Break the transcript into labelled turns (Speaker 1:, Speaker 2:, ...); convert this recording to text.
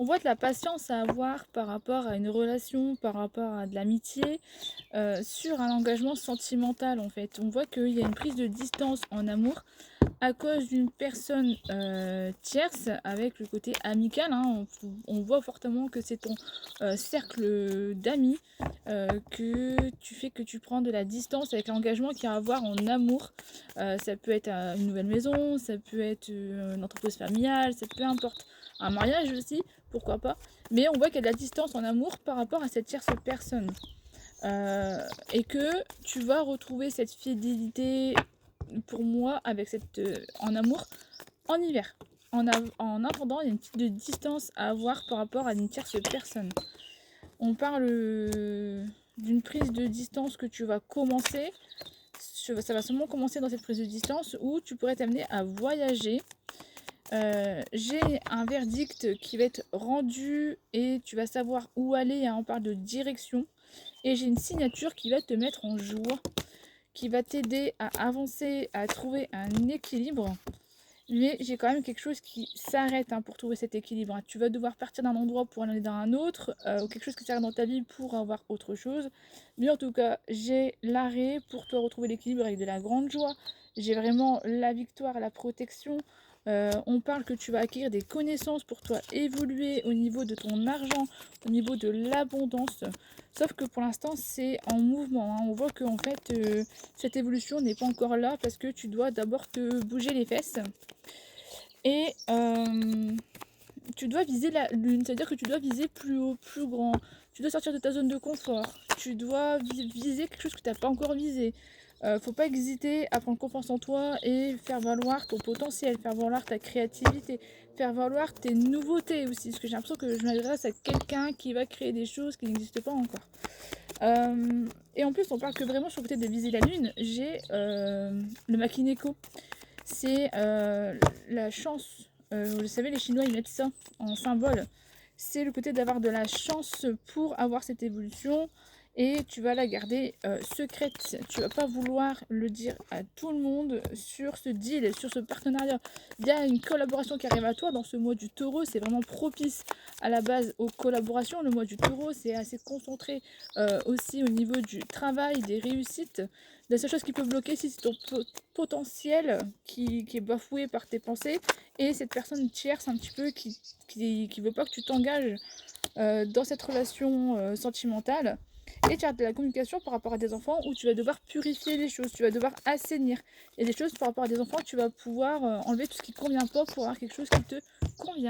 Speaker 1: On voit de la patience à avoir par rapport à une relation, par rapport à de l'amitié, sur un engagement sentimental, en fait. On voit qu'il y a une prise de distance en amour à cause d'une personne, tierce avec le côté amical, hein. On voit fortement que c'est ton, cercle, d'amis, que tu prends de la distance avec l'engagement qu'il y a à avoir en amour. Ça peut être, une nouvelle maison, ça peut être, une entreprise familiale, ça peu importe. Un mariage aussi, pourquoi pas. Mais on voit qu'il y a de la distance en amour par rapport à cette tierce personne. Et que tu vas retrouver cette fidélité pour moi avec en amour en hiver. En attendant, il y a une petite distance à avoir par rapport à une tierce personne. On parle d'une prise de distance que tu vas commencer. Ça va seulement commencer dans cette prise de distance où tu pourrais t'amener à voyager. J'ai un verdict qui va être rendu et tu vas savoir où aller, hein. On parle de direction. Et j'ai une signature qui va te mettre en joie, qui va t'aider à avancer, à trouver un équilibre. Mais j'ai quand même quelque chose qui s'arrête, hein, pour trouver cet équilibre, hein. Tu vas devoir partir d'un endroit pour aller dans un autre, ou quelque chose qui s'arrête dans ta vie pour avoir autre chose. Mais en tout cas, j'ai l'arrêt pour toi retrouver l'équilibre avec de la grande joie. J'ai vraiment la victoire, la protection. On parle que tu vas acquérir des connaissances pour toi évoluer au niveau de ton argent, au niveau de l'abondance. Sauf que pour l'instant, c'est en mouvement, hein. On voit que en fait, cette évolution n'est pas encore là parce que tu dois d'abord te bouger les fesses. Et tu dois viser la lune, c'est-à-dire que tu dois viser plus haut, plus grand. Tu dois sortir de ta zone de confort. Tu dois viser quelque chose que tu n'as pas encore visé. Faut pas hésiter à prendre confiance en toi et faire valoir ton potentiel, faire valoir ta créativité, faire valoir tes nouveautés aussi. Parce que j'ai l'impression que je m'adresse à quelqu'un qui va créer des choses qui n'existent pas encore. Et en plus, on parle que vraiment sur le côté de viser la lune, j'ai le Makineko. C'est la chance. Vous savez, les Chinois, ils mettent ça en symbole. C'est le côté d'avoir de la chance pour avoir cette évolution et tu vas la garder secrète. Tu vas pas vouloir le dire à tout le monde sur ce deal, sur ce partenariat. Il y a une collaboration qui arrive à toi dans ce mois du taureau. C'est vraiment propice à la base aux collaborations. Le mois du taureau, c'est assez concentré aussi au niveau du travail, des réussites. La seule chose qui peut bloquer, c'est ton potentiel qui est bafoué par tes pensées et cette personne tierce un petit peu qui veut pas que tu t'engages dans cette relation sentimentale. Et tu as de la communication par rapport à des enfants où tu vas devoir purifier les choses, tu vas devoir assainir. Il y a des choses par rapport à des enfants, tu vas pouvoir enlever tout ce qui ne convient pas pour avoir quelque chose qui te convient.